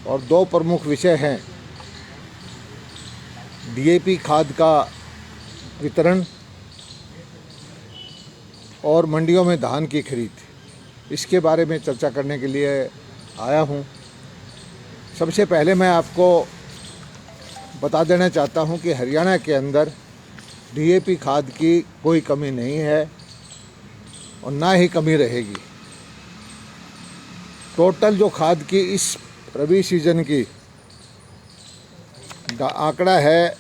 और दो प्रमुख विषय हैं, डीएपी खाद का वितरण और मंडियों में धान की खरीद। इसके बारे में चर्चा करने के लिए आया हूं। सबसे पहले मैं आपको बता देना चाहता हूं कि हरियाणा के अंदर डीएपी खाद की कोई कमी नहीं है और ना ही कमी रहेगी। टोटल जो खाद की इस रबी सीजन की आंकड़ा है,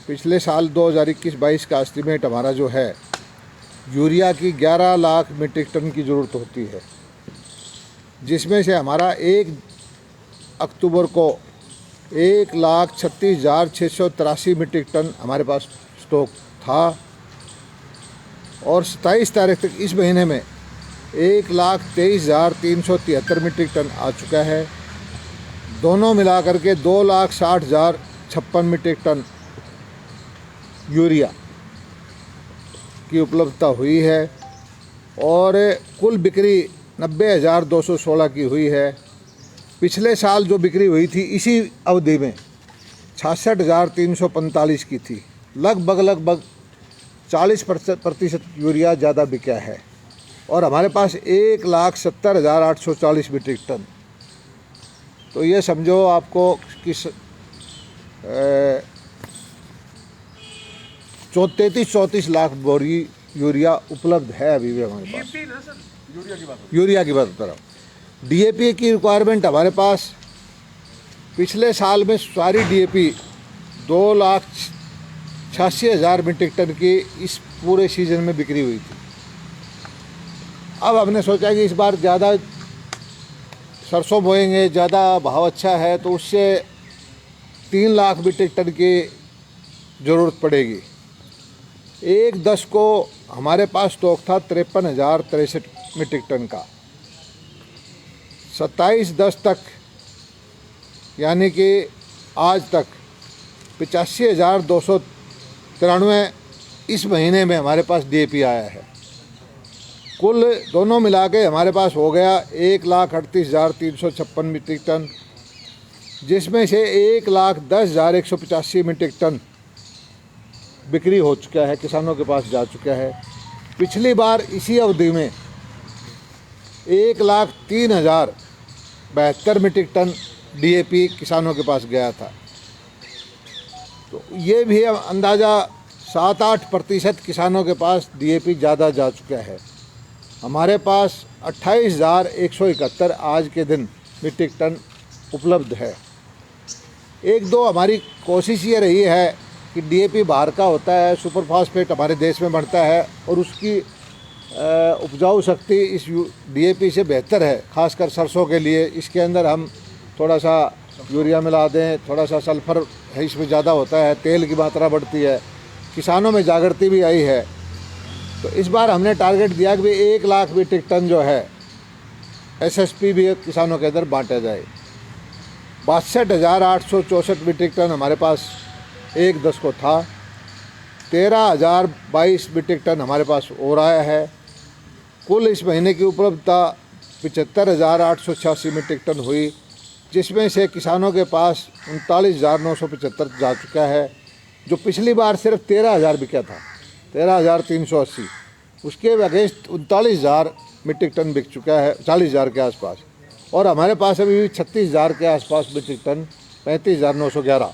पिछले साल 2021-22 का एस्टीमेट हमारा जो है, यूरिया की 11 लाख मीट्रिक टन की ज़रूरत होती है, जिसमें से हमारा 1 अक्टूबर को 1,36,683 मीट्रिक टन हमारे पास स्टॉक था और 27 तारीख तक इस महीने में 1,23,373 मीट्रिक टन आ चुका है। दोनों मिलाकर के 2,60,056 मीट्रिक टन यूरिया की उपलब्धता हुई है और कुल बिक्री 90,216 की हुई है। पिछले साल जो बिक्री हुई थी इसी अवधि में 66,345 की थी। लगभग 40% यूरिया ज़्यादा बिका है और हमारे पास 1,70,840 मीट्रिक टन। तो ये समझो आपको कि 34 लाख बोरी यूरिया उपलब्ध है अभी भी हमारे पास। यूरिया की बात बता रहा हूँ। डीएपी की रिक्वायरमेंट हमारे पास पिछले साल में सारी डीएपी 2,86,000 मीट्रिक टन की इस पूरे सीजन में बिक्री हुई थी। अब हमने सोचा कि इस बार ज़्यादा सरसों बोएंगे, ज़्यादा भाव अच्छा है, तो उससे 3 लाख मीट्रिक टन की ज़रूरत पड़ेगी। 1/10 को हमारे पास स्टॉक था 53,063 मीट्रिक टन का। 27/10 तक यानी कि आज तक 85,293 इस महीने में हमारे पास डीएपी आया है। कुल दोनों मिला के हमारे पास हो गया 1,38,356 मीट्रिक टन, जिसमें से 1,10,185 मीट्रिक टन बिक्री हो चुका है, किसानों के पास जा चुका है। पिछली बार इसी अवधि में 1,03,072 मीट्रिक टन डीएपी किसानों के पास गया था। तो ये भी अंदाज़ा 7-8% किसानों के पास डीएपी ज़्यादा जा चुका है। हमारे पास 28,171 आज के दिन मीट्रिक टन उपलब्ध है। 1-2 हमारी कोशिश ये रही है कि डीएपी बाहर का होता है, सुपर फास्फेट हमारे देश में बढ़ता है और उसकी उपजाऊ शक्ति इस डीएपी से बेहतर है, खासकर सरसों के लिए। इसके अंदर हम थोड़ा सा यूरिया मिला दें, थोड़ा सा सल्फ़र है इसमें ज़्यादा होता है, तेल की मात्रा बढ़ती है, किसानों में जागृति भी आई है। तो इस बार हमने टारगेट दिया कि 1 लाख मीट्रिक टन जो है एसएसपी भी किसानों के अंदर बांटा जाए। 62,864 मीट्रिक टन हमारे पास 1/10 को था। 13,022 मीट्रिक टन हमारे पास और आया है। कुल इस महीने की उपलब्धता 75,886 मीट्रिक टन हुई, जिसमें से किसानों के पास 39,975 जा चुका है, जो पिछली बार सिर्फ 13,000 बिका था, 13,380। उसके अगेंस्ट 39,000 मीट्रिक टन बिक चुका है, 40,000 के आसपास। और हमारे पास अभी भी 36,000 के आसपास मीट्रिक टन, 35,911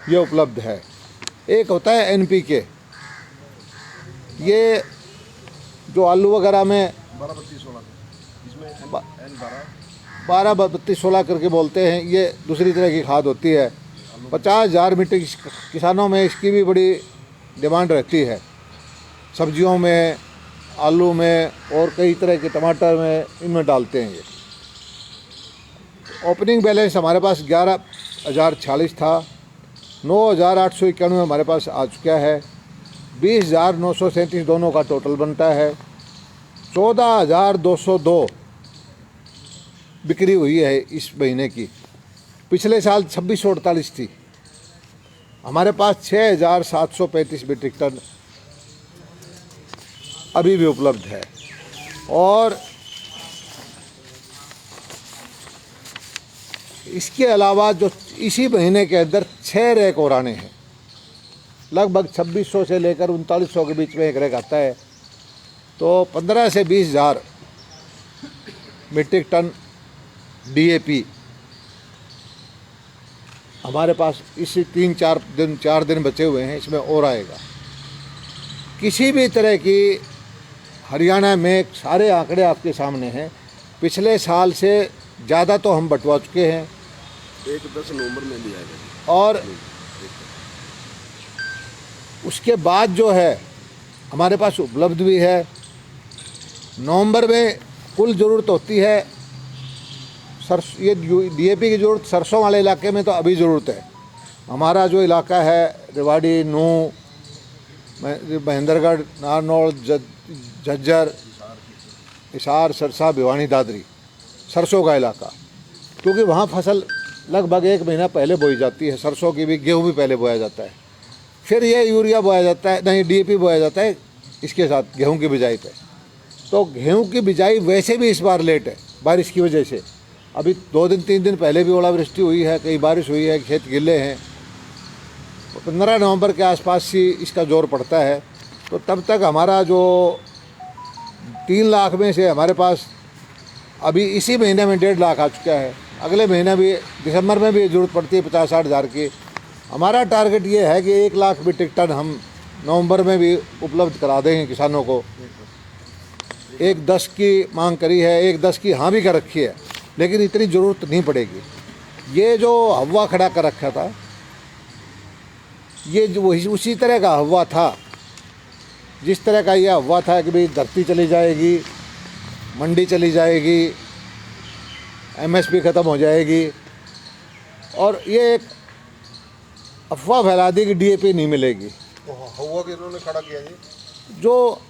ये उपलब्ध है। एक होता है एनपीके, ये जो आलू वगैरह में 12-32-16 करके बोलते हैं, ये दूसरी तरह की खाद होती है। 50,000 मीट्रिक किसानों में इसकी भी बड़ी डिमांड रहती है। सब्जियों में, आलू में और कई तरह के टमाटर में, इनमें डालते हैं ये। ओपनिंग बैलेंस हमारे पास 11,046 था। 9,891 हमारे पास आ चुका है। 20,937 दोनों का टोटल बनता है। 14,202 बिक्री हुई है इस महीने की। पिछले साल 2648 थी। हमारे पास 6,735 मीट्रिक टन अभी भी उपलब्ध है। और इसके अलावा जो इसी महीने के अंदर 6 रैक और आने हैं, लगभग 2600 से लेकर 3900 के बीच में एक रैक आता है। तो 15 से 20 हज़ार मीट्रिक टन डीएपी हमारे पास इसी 4 दिन बचे हुए हैं, इसमें और आएगा। किसी भी तरह की हरियाणा में सारे आंकड़े आपके सामने हैं, पिछले साल से ज़्यादा तो हम बंटवा चुके हैं। 10 नवंबर में भी आएगा और उसके बाद जो है हमारे पास उपलब्ध भी है। नवंबर में कुल ज़रूरत होती है ये डीएपी की ज़रूरत सरसों वाले इलाके में तो अभी ज़रूरत है। हमारा जो इलाका है रेवाड़ी, नूह, महेंद्रगढ़, नारनौल, झज्जर, हिसार, सरसा, भिवानी, दादरी, सरसों का इलाका, क्योंकि वहाँ फसल लगभग 1 महीना पहले बोई जाती है। सरसों की भी, गेहूँ भी पहले बोया जाता है, फिर ये यूरिया बोया जाता है, नहीं डीएपी बोया जाता है इसके साथ गेहूँ की बिजाई पे। तो गेहूँ की बिजाई वैसे भी इस बार लेट है बारिश की वजह से। अभी 2 दिन 3 दिन पहले भी ओलावृष्टि हुई है, कई बारिश हुई है, खेत गिले हैं। 15 नवंबर के आसपास ही इसका जोर पड़ता है। तो तब तक हमारा जो 3 लाख में से हमारे पास अभी इसी महीने में 1.5 लाख आ चुका है। अगले महीने भी दिसंबर में भी ज़रूरत पड़ती है 50-60 हज़ार की। हमारा टारगेट ये है कि 1 लाख मीट्रिक टन हम नवंबर में भी उपलब्ध करा देंगे किसानों को। 1.10 की मांग करी है, 1.10 की हाँ भी कर रखी है, लेकिन इतनी ज़रूरत नहीं पड़ेगी। ये जो हवा खड़ा कर रखा था, ये जो उसी तरह का हवा था जिस तरह का ये हवा था कि भाई धरती चली जाएगी, मंडी चली जाएगी, एमएसपी ख़त्म हो जाएगी, और ये एक अफवाह फैला दी कि डीएपी नहीं मिलेगी। हवा के इन्होंने खड़ा किया जी। जो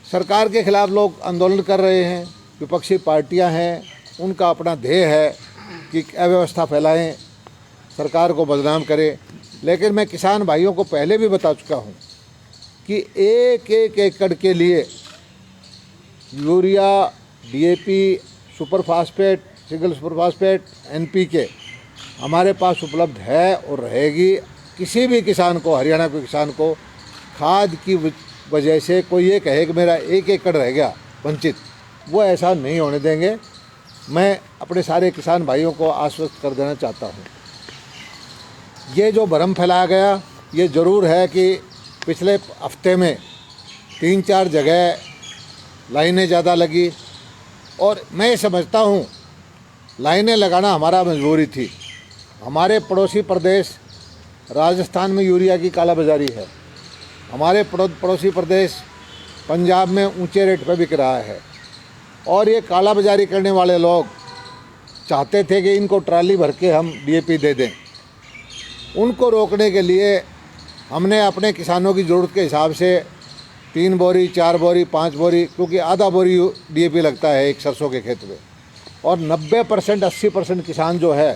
सरकार के खिलाफ लोग आंदोलन कर रहे हैं, विपक्षी पार्टियां हैं, उनका अपना ध्येय है कि अव्यवस्था फैलाएं, सरकार को बदनाम करें। लेकिन मैं किसान भाइयों को पहले भी बता चुका हूं कि एक एकड़ के लिए urea, DAP, super phosphate, single super phosphate, NPK हमारे पास उपलब्ध है और रहेगी। किसी भी किसान को, हरियाणा के किसान को खाद की वजह से कोई ये कहे कि मेरा 1 एकड़ रह गया वंचित, वो ऐसा नहीं होने देंगे। मैं अपने सारे किसान भाइयों को आश्वस्त कर देना चाहता हूँ। ये जो भ्रम फैलाया गया, ये ज़रूर है कि पिछले हफ्ते में 3-4 जगह लाइनें ज़्यादा लगी, और मैं समझता हूँ लाइनें लगाना हमारा मजबूरी थी। हमारे पड़ोसी प्रदेश राजस्थान में यूरिया की कालाबाजारी है, हमारे पड़ोसी प्रदेश पंजाब में ऊंचे रेट पर बिक रहा है, और ये कालाबाजारी करने वाले लोग चाहते थे कि इनको ट्राली भर के हम डीएपी दे दें। उनको रोकने के लिए हमने अपने किसानों की ज़रूरत के हिसाब से 3 बोरी, 4 बोरी, 5 बोरी, क्योंकि आधा बोरी डीएपी लगता है एक सरसों के खेत में, और 90% 80% किसान जो है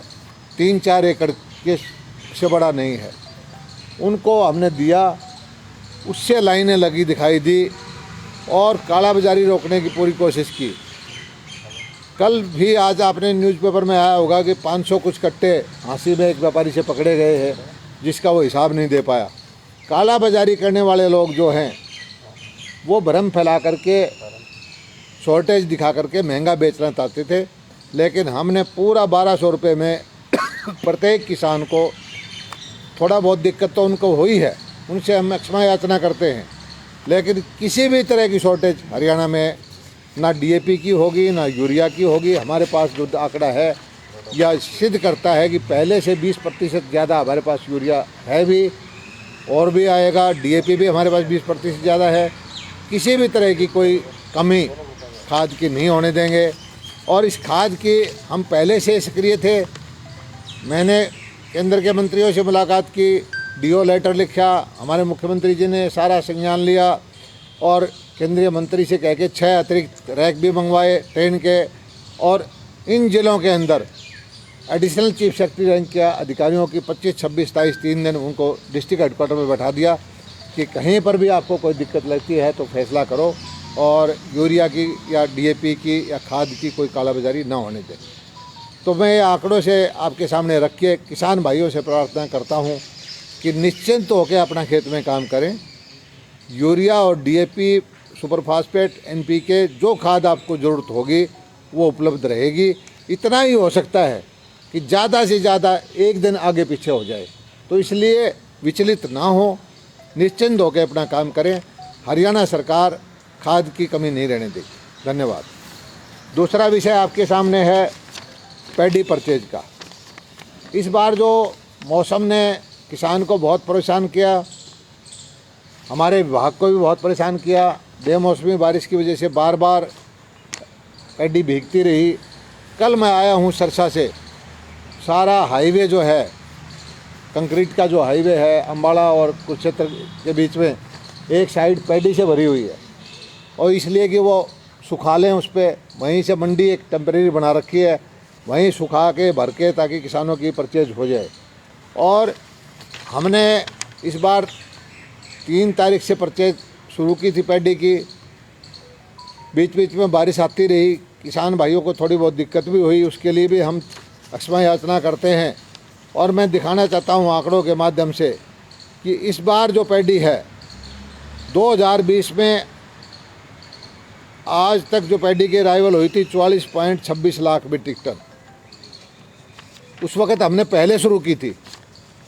3-4 एकड़ के से बड़ा नहीं है, उनको हमने दिया। उससे लाइनें लगी दिखाई दी और कालाबाजारी रोकने की पूरी कोशिश की। कल भी, आज आपने न्यूज़पेपर में आया होगा कि 500 कुछ कट्टे हाँसी में एक व्यापारी से पकड़े गए हैं, जिसका वो हिसाब नहीं दे पाया। कालाबाजारी करने वाले लोग जो हैं वो भ्रम फैला करके, शॉर्टेज दिखा करके महंगा बेचना चाहते थे, लेकिन हमने पूरा 1200 रुपये में प्रत्येक किसान को, थोड़ा बहुत दिक्कत तो उनको हुई है, उनसे हम क्षमा याचना करते हैं, लेकिन किसी भी तरह की शॉर्टेज हरियाणा में ना डीएपी की होगी ना यूरिया की होगी। हमारे पास जो आंकड़ा है यह सिद्ध करता है कि पहले से 20% ज़्यादा हमारे पास यूरिया है भी, और भी आएगा। डीएपी भी हमारे पास 20% ज़्यादा है। किसी भी तरह की कोई कमी खाद की नहीं होने देंगे, और इस खाद की हम पहले से सक्रिय थे। मैंने केंद्र के मंत्रियों से मुलाकात की, डीओ लेटर लिखा, हमारे मुख्यमंत्री जी ने सारा संज्ञान लिया, और केंद्रीय मंत्री से कह के 6 अतिरिक्त रैक भी मंगवाए ट्रेन के, और इन जिलों के अंदर एडिशनल चीफ सेक्रेटरी रैंक के अधिकारियों की 25, 26, 27 3 दिन उनको डिस्ट्रिक्ट हेडक्वार्टर में बैठा दिया कि कहीं पर भी आपको कोई दिक्कत लगती है तो फैसला करो, और यूरिया की या डीएपी की या खाद की कोई कालाबाजारी ना होने दें। तो मैं ये आंकड़ों से आपके सामने रख के किसान भाइयों से प्रार्थना करता हूँ कि निश्चिंत होकर अपना खेत में काम करें। यूरिया और डीएपी, सुपर फास्फेट, एनपीके, जो खाद आपको ज़रूरत होगी वो उपलब्ध रहेगी। इतना ही हो सकता है कि ज़्यादा से ज़्यादा एक दिन आगे पीछे हो जाए, तो इसलिए विचलित ना हो, निश्चिंत होकर अपना काम करें। हरियाणा सरकार खाद की कमी नहीं रहने देगी। धन्यवाद। दूसरा विषय आपके सामने है पैडी परचेज का। इस बार जो मौसम ने किसान को बहुत परेशान किया, हमारे विभाग को भी बहुत परेशान किया। बेमौसमी बारिश की वजह से बार बार पैडी भीगती रही। कल मैं आया हूँ सरसा से। सारा हाईवे जो है, कंक्रीट का जो हाईवे है अम्बाड़ा और कुरुक्षेत्र के बीच में, एक साइड पैडी से भरी हुई है, और इसलिए कि वो सुखा लें उस पर। वहीं से मंडी एक टेम्परेरी बना रखी है, वहीं सुखा के भर के ताकि किसानों की परचेज हो जाए। और हमने इस बार 3 तारीख से परचेज शुरू की थी पैडी की। बीच बीच में बारिश आती रही, किसान भाइयों को थोड़ी बहुत दिक्कत भी हुई, उसके लिए भी हम क्षमा याचना करते हैं। और मैं दिखाना चाहता हूँ आंकड़ों के माध्यम से कि इस बार जो पैडी है 2020 में आज तक जो पैडी की अराइवल हुई थी 44.26 लाख मीट्रिक टन। उस वक़्त हमने पहले शुरू की थी,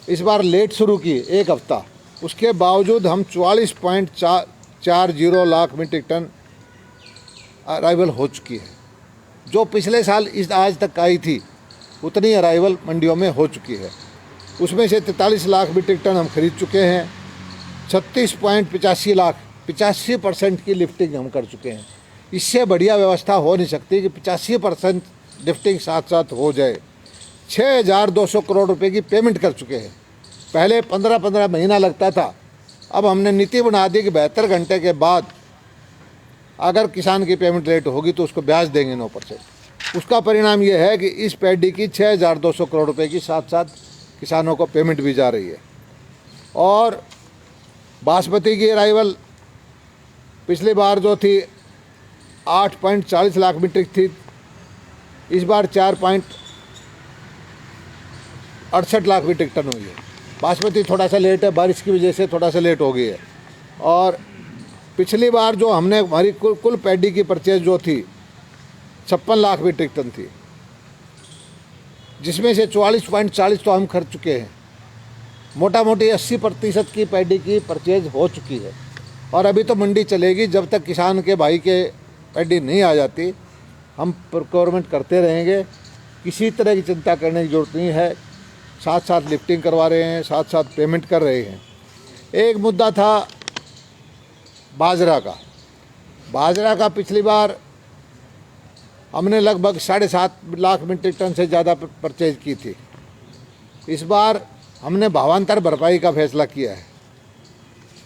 इस बार लेट शुरू की 1 हफ्ता। उसके बावजूद हम 44.40 लाख मीट्रिक टन अराइवल हो चुकी है। जो पिछले साल इस आज तक आई थी उतनी अराइवल मंडियों में हो चुकी है। उसमें से 43 लाख मीट्रिक टन हम खरीद चुके हैं। 36.85 लाख, 85% की लिफ्टिंग हम कर चुके हैं। इससे बढ़िया व्यवस्था हो नहीं सकती कि 85% लिफ्टिंग साथ साथ हो जाए। 6,200 करोड़ रुपए की पेमेंट कर चुके हैं। पहले 15-15 महीना लगता था, अब हमने नीति बना दी कि 72 घंटे के बाद अगर किसान की पेमेंट लेट होगी तो उसको ब्याज देंगे 9%। उसका परिणाम ये है कि इस पैडी की 6,200 करोड़ रुपए की साथ साथ किसानों को पेमेंट भी जा रही है। और बासमती की अराइवल पिछली बार जो थी 8.40 लाख मीट्रिक थी, इस बार 4.68 लाख मीट्रिक टन हुई है। बासमती थोड़ा सा लेट है, बारिश की वजह से थोड़ा सा लेट हो गई है। और पिछली बार जो हमने हमारी कुल पैडी की परचेज जो थी 56 लाख मीट्रिक टन थी, जिसमें से 44.40 तो हम खर्च चुके हैं। मोटा मोटी 80% की पैडी की परचेज हो चुकी है। और अभी तो मंडी चलेगी, जब तक किसान के भाई के पैडी नहीं आ जाती हम प्रोक्योरमेंट करते रहेंगे। किसी तरह की चिंता करने की ज़रूरत नहीं है। साथ साथ लिफ्टिंग करवा रहे हैं, साथ साथ पेमेंट कर रहे हैं। एक मुद्दा था बाजरा का। बाजरा का पिछली बार हमने लगभग 7.5 लाख मीट्रिक टन से ज़्यादा परचेज की थी। इस बार हमने भावांतर भरपाई का फैसला किया है,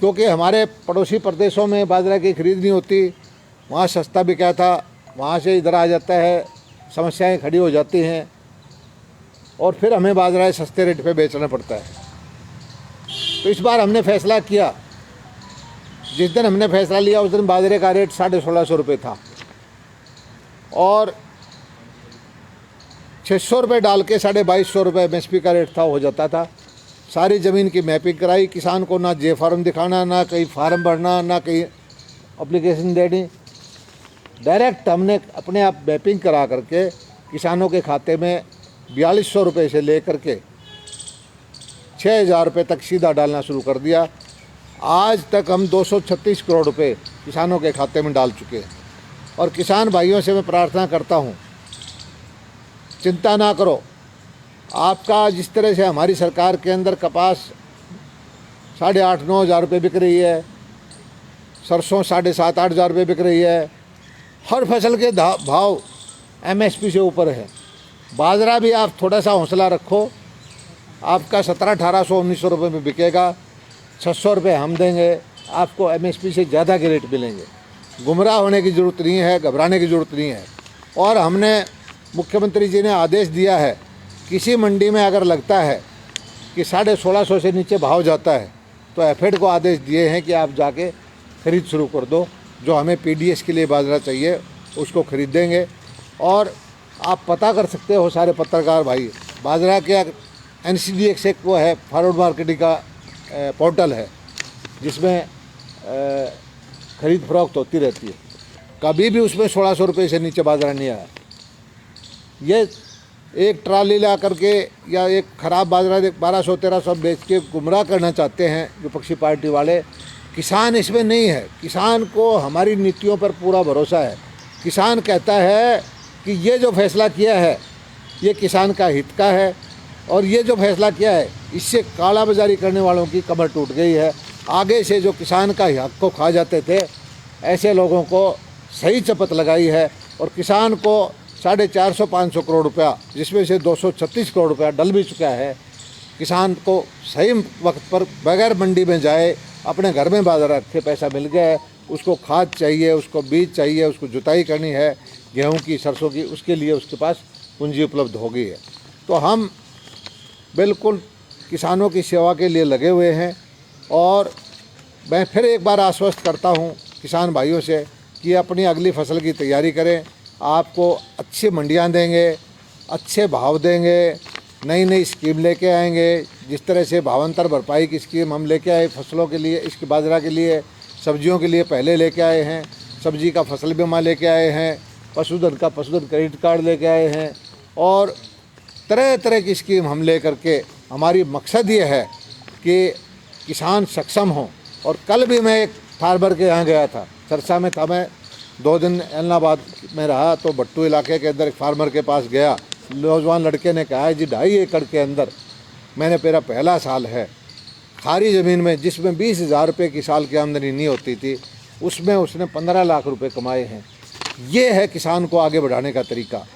क्योंकि हमारे पड़ोसी प्रदेशों में बाजरा की खरीद नहीं होती। वहाँ सस्ता बिका था, वहाँ से इधर आ जाता है, समस्याएं खड़ी हो जाती हैं और फिर हमें बाजरा सस्ते रेट पे बेचना पड़ता है। तो इस बार हमने फैसला किया, जिस दिन हमने फैसला लिया उस दिन बाजरे का रेट 1650 रुपये था और 600 रुपये डाल के 2250 रुपये MSP का रेट था, हो जाता था। सारी ज़मीन की मैपिंग कराई, किसान को ना जे फार्म दिखाना, ना कहीं फार्म भरना, ना कहीं अप्लीकेशन देनी। डायरेक्ट हमने अपने आप मैपिंग करा करके किसानों के खाते में 4200 रुपये से ले करके 6000 रुपये तक सीधा डालना शुरू कर दिया। आज तक हम 236 करोड़ रुपए किसानों के खाते में डाल चुके हैं। और किसान भाइयों से मैं प्रार्थना करता हूं, चिंता ना करो। आपका जिस तरह से हमारी सरकार के अंदर कपास 8,500-9 हज़ार रुपये बिक रही है, सरसों 7,500-8 हज़ार रुपये बिक रही है, हर फसल के भाव MSP से ऊपर है। बाजरा भी आप थोड़ा सा हौसला रखो, आपका 1700-1800-1900 रुपये में बिकेगा। 600 रुपये हम देंगे, आपको MSP से ज़्यादा के रेट मिलेंगे। गुमराह होने की ज़रूरत नहीं है, घबराने की ज़रूरत नहीं है। और हमने मुख्यमंत्री जी ने आदेश दिया है, किसी मंडी में अगर लगता है कि 1650 से नीचे भाव जाता है तो एफेड को आदेश दिए हैं कि आप जाके ख़रीद शुरू कर दो। जो हमें PDS के लिए बाजरा चाहिए उसको ख़रीदेंगे। और आप पता कर सकते हो सारे पत्रकार भाई, बाजरा के NCDX एक वो है फॉरवर्ड मार्केटिंग का पोर्टल है जिसमें खरीद फरोख्त होती रहती है, कभी भी उसमें 1600 रुपये से नीचे बाजरा नहीं आया। ये एक ट्राली ला करके या एक ख़राब बाजरा 1200-1300 बेच के गुमराह करना चाहते हैं विपक्षी पार्टी वाले। किसान इसमें नहीं है, किसान को हमारी नीतियों पर पूरा भरोसा है। किसान कहता है कि ये जो फैसला किया है ये किसान का हित का है, और ये जो फैसला किया है इससे काला बाजारी करने वालों की कमर टूट गई है। आगे से जो किसान का हक को खा जाते थे ऐसे लोगों को सही चपत लगाई है, और किसान को 450-500 करोड़ रुपया, जिसमें से 236 करोड़ रुपया डल भी चुका है, किसान को सही वक्त पर बगैर मंडी में जाए अपने घर में बाजार रखे पैसा मिल गया है। उसको खाद चाहिए, उसको बीज चाहिए, उसको जुताई करनी है गेहूं की, सरसों की, उसके लिए उसके पास पूंजी उपलब्ध हो गई है। तो हम बिल्कुल किसानों की सेवा के लिए लगे हुए हैं, और मैं फिर एक बार आश्वस्त करता हूं किसान भाइयों से कि अपनी अगली फसल की तैयारी करें। आपको अच्छी मंडियां देंगे, अच्छे भाव देंगे, नई नई स्कीम लेके आएंगे। जिस तरह से भावांतर भरपाई की स्कीम हम लेके आए फसलों के लिए, इसके बाजरा के लिए, सब्जियों के लिए पहले लेके आए हैं, सब्जी का फसल बीमा लेके आए हैं, पशुधन का पशुधन क्रेडिट कार्ड लेके आए हैं, और तरह तरह की स्कीम हम ले करके हमारी मकसद ये है कि किसान सक्षम हो। और कल भी मैं एक फार्मर के यहाँ गया था, सरसा में था, मैं 2 दिन इलाहाबाद में रहा, तो भट्टू इलाके के अंदर एक फार्मर के पास गया। नौजवान लड़के ने कहा है जी 2.5 एकड़ के अंदर मैंने मेरा पहला साल है, खारी ज़मीन में जिसमें 20,000 रुपये की साल की आमदनी नहीं होती थी, उसमें उसने 15 लाख रुपए कमाए हैं। ये है किसान को आगे बढ़ाने का तरीका।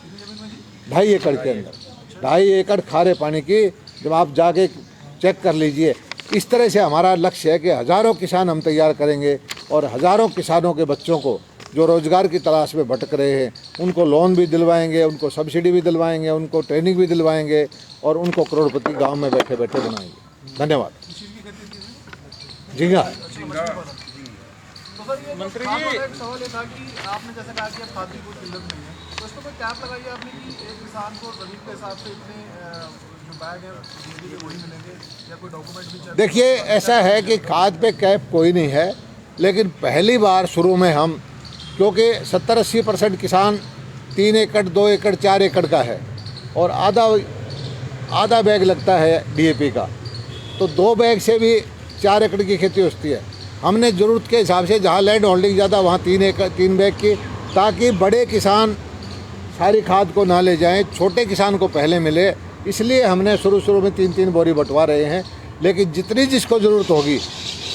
2.5 एकड़ के अंदर 2.5 एकड़ खारे पानी की, जब आप जाके चेक कर लीजिए। इस तरह से हमारा लक्ष्य है कि हज़ारों किसान हम तैयार करेंगे, और हज़ारों किसानों के बच्चों को जो रोज़गार की तलाश में भटक रहे हैं उनको लोन भी दिलवाएंगे, उनको सब्सिडी भी दिलवाएंगे, उनको ट्रेनिंग भी दिलवाएंगे, और उनको करोड़पति गांव में बैठे बैठे बनाएंगे। धन्यवाद। झींगा तो सर ये मंत्री जी एक सवाल ये था कि आपने जैसे कहा कि अब खाद की कोई किल्लत नहीं है, तो इस पर कोई कैप लगाई आपने कि एक किसान को जमीन के हिसाब से इतने जो बैग है बिजली के वही मिलेंगे, या कोई डॉक्यूमेंट भी चाहिए? देखिए, ऐसा है कि खाद पे कैप कोई नहीं है, लेकिन पहली बार शुरू में हम, क्योंकि 70-80% किसान 3 एकड़ 2 एकड़ 4 एकड़ का है, और आधा बैग लगता है DAP का, तो 2 बैग से भी 4 एकड़ की खेती होती है। हमने ज़रूरत के हिसाब से जहाँ लैंड होल्डिंग ज़्यादा वहाँ 3 बैग की, ताकि बड़े किसान सारी खाद को ना ले जाएं, छोटे किसान को पहले मिले। इसलिए हमने शुरू में 3-3 बोरी बंटवा रहे हैं, लेकिन जितनी जिसको ज़रूरत होगी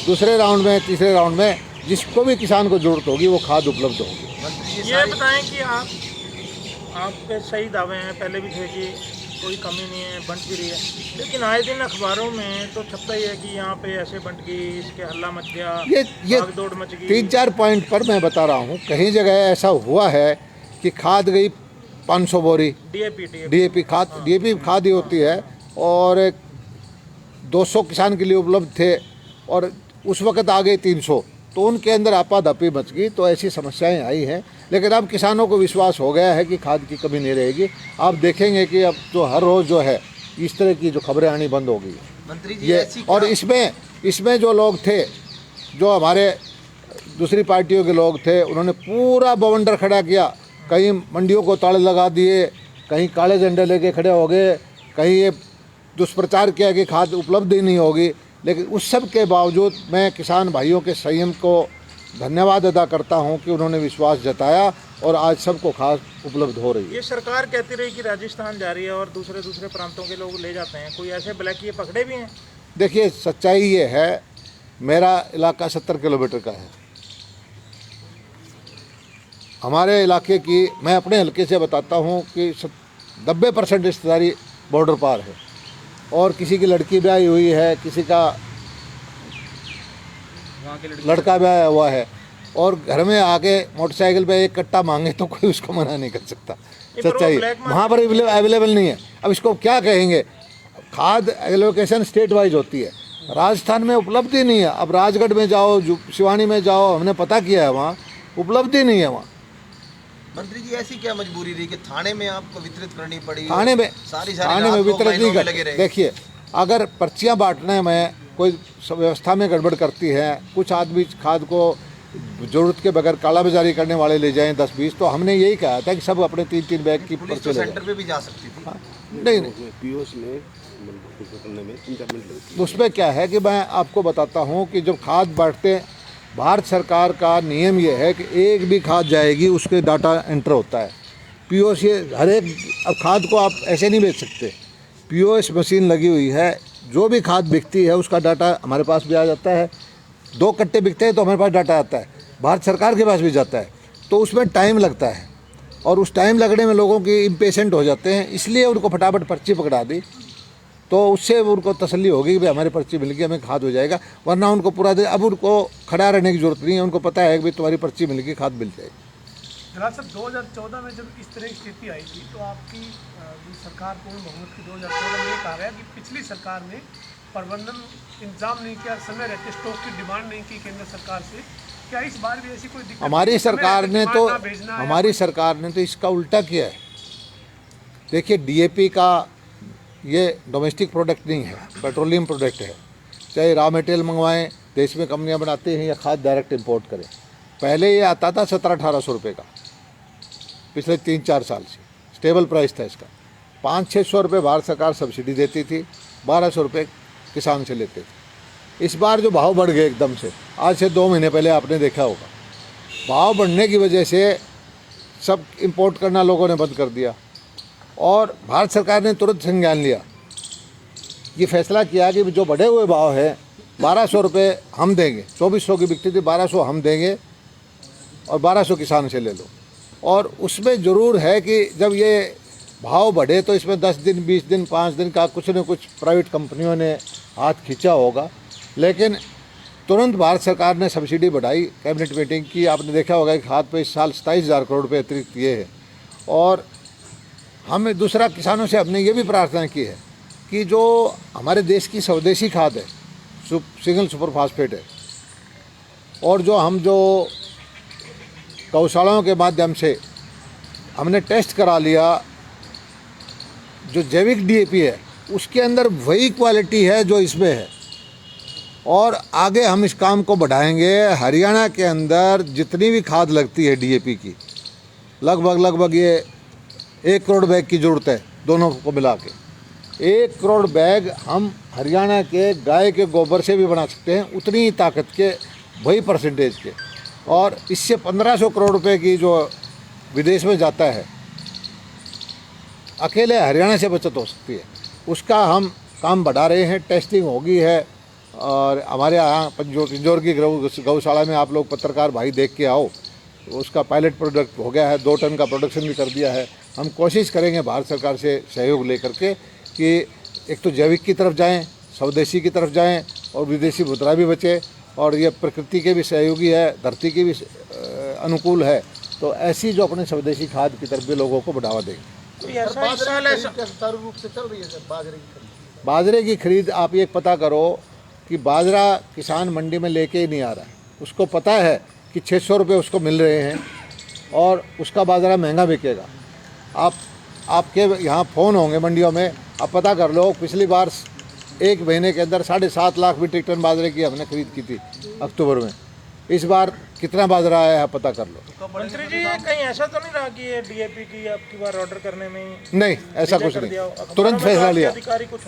दूसरे राउंड में, तीसरे राउंड में जिसको भी किसान को ज़रूरत होगी वो खाद उपलब्ध होगी। ये बताएं कि आपके सही दावे हैं, पहले भी थे कि कोई कमी नहीं है, बंट भी रही है, लेकिन आए दिन अखबारों में तो छपता ही है कि यहाँ पे ऐसे बंट गई, इसके हल्ला मच गया, ये भागदौड़ मच गई। 3-4 पॉइंट पर मैं बता रहा हूँ। कहीं जगह ऐसा हुआ है कि खाद गई 500 बोरी DAP खाद ही होती है, और 200 किसान के लिए उपलब्ध थे, और उस वक़्त आ गए 300, तो उनके अंदर आपाधापी मच गई। तो ऐसी समस्याएं आई हैं, लेकिन अब किसानों को विश्वास हो गया है कि खाद की कमी नहीं रहेगी। आप देखेंगे कि अब तो हर रोज़ जो है इस तरह की जो खबरें आनी बंद हो गई मंत्री जी ये। और इसमें जो लोग थे, जो हमारे दूसरी पार्टियों के लोग थे, उन्होंने पूरा बवंडर खड़ा किया। कहीं मंडियों को ताले लगा दिए, कहीं काले झंडे लेके खड़े हो गए, कहीं ये दुष्प्रचार किया कि खाद उपलब्ध ही नहीं होगी। लेकिन उस सब के बावजूद मैं किसान भाइयों के संयम को धन्यवाद अदा करता हूं कि उन्होंने विश्वास जताया, और आज सबको खाद उपलब्ध हो रही है। ये सरकार कहती रही कि राजस्थान जा रही है और दूसरे प्रांतों के लोग ले जाते हैं, कोई ऐसे ब्लैक पकड़े भी हैं? देखिए, सच्चाई ये है, मेरा इलाका 70 किलोमीटर का है। हमारे इलाके की, मैं अपने हल्के से बताता हूँ कि 90% रिश्तेदारी बॉर्डर पार है, और किसी की लड़की ब्याही हुई है, किसी का लड़का ब्याह हुआ है, और घर में आके मोटरसाइकिल पे एक कट्टा मांगे तो कोई उसको मना नहीं कर सकता। सच्चाई वहाँ पर अवेलेबल नहीं है। अब इसको क्या कहेंगे? खाद एलोकेशन स्टेट वाइज होती है, राजस्थान में उपलब्धि नहीं है। अब राजगढ़ में जाओ, सिवानी में जाओ, हमने पता किया है, वहाँ उपलब्धि नहीं है। वहाँ मंत्री जी ऐसी क्या मजबूरी रही कि थाने में आपको वितरित करनी पड़ी? थाने में सारी थाने में रात को वितरित लाइनों नहीं में लगे कर। रहे। देखिए, अगर पर्चियां बांटने में कोई व्यवस्था में गड़बड़ करती है, कुछ आदमी खाद को जरूरत के बगैर काला बाजारी करने वाले ले जाएं 10-20, तो हमने यही कहा था कि सब अपने 3-3 बैग की पुलिस पर्ची तो ले सेंटर जाएं। पे भी जा सकती थी। हाँ, नहीं, पीओस में पकड़ने में 3-4 मिनट लगती उसमें क्या है कि मैं आपको बताता हूँ कि जब खाद बांटते हैं, भारत सरकार का नियम ये है कि एक भी खाद जाएगी उसके डाटा एंटर होता है। पीओएस ये हर एक, अब खाद को आप ऐसे नहीं बेच सकते, पीओएस मशीन लगी हुई है, जो भी खाद बिकती है उसका डाटा हमारे पास भी आ जाता है। 2 कट्टे बिकते हैं तो हमारे पास डाटा आता है, भारत सरकार के पास भी जाता है, तो उसमें टाइम लगता है और उस टाइम लगने में लोगों की इम्पेशेंट हो जाते हैं, इसलिए उनको फटाफट पर्ची पकड़ा दी, तो उससे उनको तसल्ली होगी कि भाई हमारी पर्ची मिल गई, हमें खाद हो जाएगा। वरना उनको पूरा दिन अब उनको खड़ा रहने की जरूरत नहीं है, उनको पता है कि भाई तुम्हारी पर्ची मिल गई, खाद मिल जाएगी। जनाब साहब 2014 में जब इस तरह की स्थिति आई थी तो आपकी जो सरकार पूर्ण बहुमत की 2014 में ये कहा गया कि पिछली सरकार ने प्रबंधन इंतजाम नहीं किया, समय रहते स्टॉक की डिमांड नहीं की केंद्र सरकार से। क्या इस बार भी ऐसी कोई दिक्कत? हमारी सरकार ने तो हमारी इसका सरकार ने तो इसका उल्टा किया है। देखिए, डीएपी का ये डोमेस्टिक प्रोडक्ट नहीं है, पेट्रोलियम प्रोडक्ट है। चाहे रॉ मटेरियल मंगवाएं, देश में कंपनियां बनाती हैं, या खाद डायरेक्ट इंपोर्ट करें। पहले ये आता था 1700-1800 रुपये का, पिछले 3-4 साल से स्टेबल प्राइस था इसका। 500-600 रुपये भारत सरकार सब्सिडी देती थी, 1200 रुपये किसान से लेते थे। इस बार जो भाव बढ़ गए एकदम से, आज से 2 महीने पहले आपने देखा होगा, भाव बढ़ने की वजह से सब इंपोर्ट करना लोगों ने बंद कर दिया और भारत सरकार ने तुरंत संज्ञान लिया, ये फैसला किया कि जो बढ़े हुए भाव है 1200 रुपये हम देंगे, 2400 की बिकती थी, 1200 हम देंगे और 1200 किसान से ले लो। और उसमें ज़रूर है कि जब ये भाव बढ़े तो इसमें 10 दिन, 20 दिन, 5 दिन का कुछ न कुछ प्राइवेट कंपनियों ने हाथ खींचा होगा, लेकिन तुरंत भारत सरकार ने सब्सिडी बढ़ाई, कैबिनेट मीटिंग की, आपने देखा होगा कि खाद पे इस साल 27,000 करोड़ रुपये अतिरिक्त किए हैं। और हमें दूसरा, किसानों से हमने ये भी प्रार्थना की है कि जो हमारे देश की स्वदेशी खाद है, सिंगल सुपर फास्फेट है, और जो गौशालाओं के माध्यम से हमने टेस्ट करा लिया, जो जैविक डीएपी है उसके अंदर वही क्वालिटी है जो इसमें है, और आगे हम इस काम को बढ़ाएंगे। हरियाणा के अंदर जितनी भी खाद लगती है डीएपी की, लगभग ये 1 करोड़ बैग की ज़रूरत है, दोनों को मिला के 1 करोड़ बैग हम हरियाणा के गाय के गोबर से भी बना सकते हैं, उतनी ही ताकत के, वही परसेंटेज के। और इससे 1500 करोड़ रुपए की जो विदेश में जाता है, अकेले हरियाणा से बचत हो सकती है, उसका हम काम बढ़ा रहे हैं। टेस्टिंग होगी है, और हमारे यहाँ पिंजौर की गौशाला में आप लोग पत्रकार भाई देख के आओ, उसका पायलट प्रोडक्ट हो गया है, 2 टन का प्रोडक्शन भी कर दिया है। हम कोशिश करेंगे भारत सरकार से सहयोग लेकर के कि एक तो जैविक की तरफ जाएं, स्वदेशी की तरफ जाएं, और विदेशी मुद्रा भी बचे, और ये प्रकृति के भी सहयोगी है, धरती की भी अनुकूल है, तो ऐसी जो अपने स्वदेशी खाद की तरफ भी लोगों को बढ़ावा देंगे। तो ऐसा इस साल ऐसा सुचारू रूप से चल रही है सर बाजरे की खरीद? बाजरे की खरीद आप ये पता करो कि बाजरा किसान मंडी में लेके ही नहीं आ रहा है। उसको पता है कि 600 रुपये उसको मिल रहे हैं और उसका बाजरा महंगा बिकेगा। आपके यहाँ फ़ोन होंगे मंडियों में, आप पता कर लो, पिछली बार 1 महीने के अंदर 7.5 लाख मीट्रिक टन बाजरे की हमने खरीद की थी अक्टूबर में। इस बार कितना बाजरा आया है पता कर लो। मंत्री जी, ये कहीं ऐसा तो नहीं रहा कि ये डीएपी की आपकी बार ऑर्डर करने में ही नहीं, ऐसा कुछ नहीं, तुरंत फैसला लिया।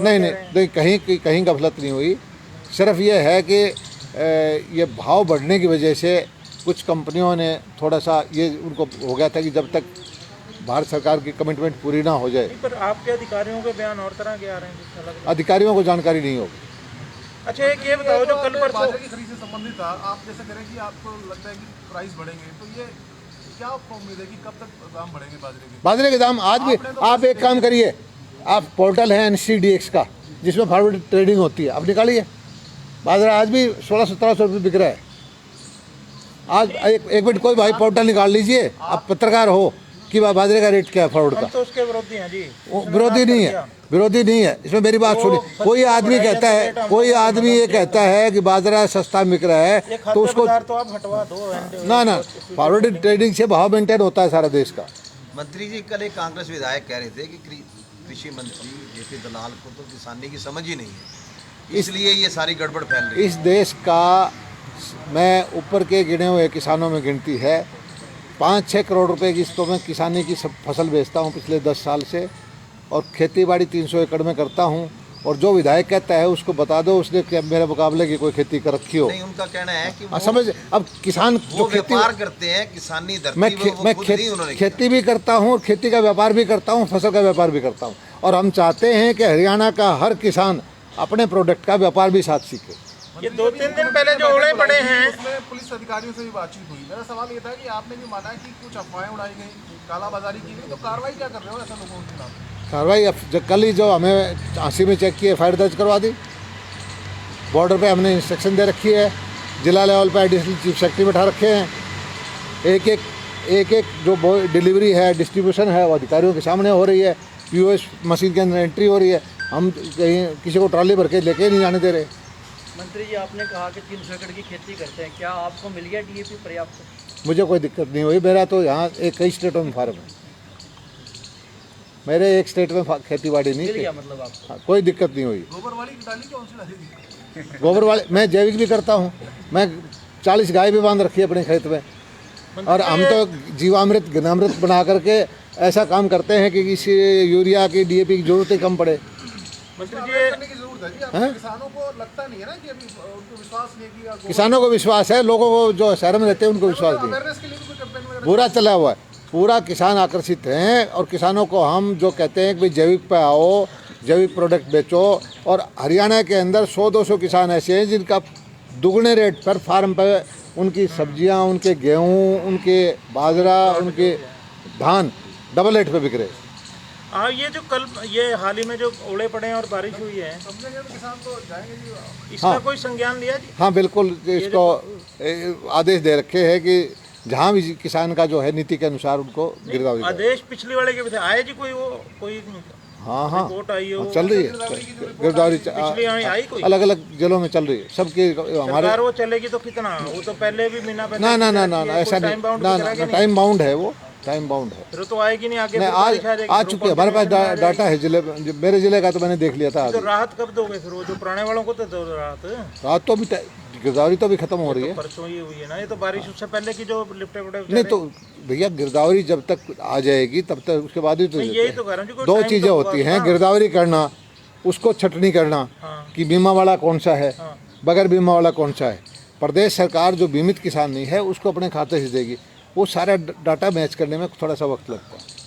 नहीं, कहीं गफलत नहीं हुई। सिर्फ ये है कि ये भाव बढ़ने की वजह से कुछ कंपनियों ने थोड़ा सा ये उनको हो गया था कि जब तक भारत सरकार की कमिटमेंट पूरी ना हो जाए। पर आपके अधिकारियों के बयान और तरह के आ रहे हैं, अधिकारियों को जानकारी नहीं होगी। अच्छा, एक ये बताओ, जो कल परसों बाजरे की खरीद से संबंधित था, आप जैसे करें कि आपको लगता है कि प्राइस बढ़ेंगे, तो ये क्या आपको उम्मीद है कि कब तक दाम बढ़ेंगे बाजरे के दाम आज भी? आप एक काम करिए, आप पोर्टल है NCDX का, जिसमें फॉरवर्ड ट्रेडिंग होती है, आप निकालिए। बाजरा आज भी 1600-1700 रुपये बिक रहा है। आज एक मिनट, कोई भाई पोर्टल निकाल लीजिए, आप पत्रकार हो, कि बाजरे का रेट क्या है फॉरवर्ड हम का। तो उसके विरोधी हैं जी। वो उसने विरोधी नाश नहीं कर है, दिया। विरोधी नहीं है, इसमें मेरी बात वो सुनिए। फसली कोई आदमी बढ़ाई कहता है, है, रेट हम कोई लोग आदमी ये कहता है कि बाजरा सस्ता बिक रहा ये है, खाद्य तो उसको पदार्थ तो आप हटवा दो। ना फॉरवर्ड ट्रेडिंग से भाव मेंटेन होता है सारा देश का। मंत्री जी कल एक कांग्रेस विधायक कह रहे थे कि कृषि मंत्री जेपी दलाल को तो किसानी की समझ ही नहीं है, इसलिए ये सारी गड़बड़ फैल रही है। इस देश का मैं ऊपर के गिने हुए किसानों में गिनती है 5-6 करोड़ रुपए की तो मैं किसानी की सब फसल बेचता हूँ पिछले 10 साल से, और खेती बाड़ी 300 एकड़ में करता हूँ। और जो विधायक कहता है उसको बता दो उसने क्या मेरे मुकाबले की कोई खेती कर रखी हो। नहीं, उनका कहना है कि वो, समझ, अब किसान जो वो खेती व्यापार करते हैं, किसानी धरती मैं वो खुद नहीं उन्होंने किया। खेती भी करता हूँ, खेती का व्यापार भी करता हूँ, फसल का व्यापार भी करता हूँ। और हम चाहते हैं कि हरियाणा का हर किसान अपने प्रोडक्ट का व्यापार भी साथ सीखे। ये 2-3 दिन पहले जो ओले पड़े हैं, उसमें पुलिस अधिकारियों से भी बातचीत हुई। मेरा सवाल ये था कि आपने भी माना कि कुछ अफवाहें उड़ाई गई, कालाबाजारी की गई, तो कार्रवाई क्या कर रहे हो ऐसा लोगों के खिलाफ? कार्रवाई कल ही जो हमें झांसी में चेक किए FIR दर्ज करवा दी। बॉर्डर पे हमने इंस्ट्रक्शन दे रखी है, जिला लेवल पे एडिशनल चीफ सेक्रेटरी बैठा रखे हैं। एक एक जो डिलीवरी है, डिस्ट्रीब्यूशन है, वो अधिकारियों के सामने हो रही है। POS मशीन के अंदर एंट्री हो रही है, हम कहीं किसी को ट्रॉली भर के लेके नहीं जाने दे रहे। मंत्री जी आपने कहा कि 300 एकड़ की खेती करते हैं, क्या आपको मिल गया DAP पर्याप्त? मुझे कोई दिक्कत नहीं हुई, मेरा तो यहाँ कई स्टेटों में फार्म है, मेरे एक स्टेट में खेती बाड़ी नहीं मिल थी। गया मतलब आपको? हाँ, कोई दिक्कत नहीं हुई। गोबर वाली डाली कौन सी डाली? गोबर वाले मैं जैविक भी करता हूँ, मैं 40 गाय भी बांध रखी है अपने खेत में। और हम तो जीवामृत घनामृत बना करके ऐसा काम करते हैं कि किसी यूरिया की DAP की जरूरत ही कम पड़े। मंत्री जी करने की जरूरत है जी। आपको किसानों को लगता नहीं है ना कि अभी उनको विश्वास नहीं है कि किसानों को विश्वास है, लोगों को जो शहर में रहते हैं उनको विश्वास नहीं है। अवेयरनेस के लिए भी कोई कैंपेन वगैरह? पूरा चला हुआ है, पूरा किसान आकर्षित हैं। और किसानों को हम जो कहते हैं कि भाई जैविक पे आओ, जैविक प्रोडक्ट बेचो। और हरियाणा के अंदर 100-200 किसान ऐसे हैं जिनका दुगने रेट पर फार्म पर उनकी सब्जियां, उनके गेहूं, उनके बाजरा, उनके धान डबल रेट पे बिक रहे। हाँ, ये जो कल ये हाल ही में जो ओले पड़े हैं और बारिश हुई है, समझेंगे तो किसान तो जाएंगे जी। इसका कोई संज्ञान लिया जी? हाँ बिल्कुल, इसको आदेश दे रखे हैं कि जहाँ भी किसान का जो है नीति के अनुसार उनको गिरदावरी करें। आदेश पिछली वाले के भी थे, आए जी कोई हाँ हाँ रिपोर्ट आई है वो? चल रही है गिरदावरी, पिछली आई कोई? अलग अलग जिलों में चल रही है सबकी हमारे। सरकार वो चलेगी तो कितना? वो तो पहले भी महीना पहले ना ना ना ना ना, ऐसा नहीं, टाइम बाउंड ना ना, टाइम बाउंड है, वो टाइम बाउंड है। फिर तो आएगी नहीं आगे? नहीं, फिर बारिश आ आज जाएगी, आ फिर चुकी है, हमारे पास ऊपर से डाटा है जिले, मेरे जिले का तो मैंने देख लिया था। तो राहत कब दोगे फिर? वो जो पुराने वालों को तो दो राहत। रात तो भी गिरदावरी तो भी खत्म हो रही है। परसों ही हुई है ना, ये तो बारिश उससे पहले की जो लिफ्टे नहीं तो भैया गिरदावरी जब तक आ जाएगी तब तक उसके बाद ही तो देते यही हैं। तो कह रहा हूँ जी, कोई दो टाइम चीज़ें तो होती होगा। हैं, गिरदावरी करना, उसको छटनी करना कि बीमा वाला कौन सा है, बगैर बीमा वाला कौन सा है। प्रदेश सरकार जो बीमित किसान नहीं है उसको अपने खाते से देगी, वो सारा डाटा मैच करने में थोड़ा सा वक्त लगता है।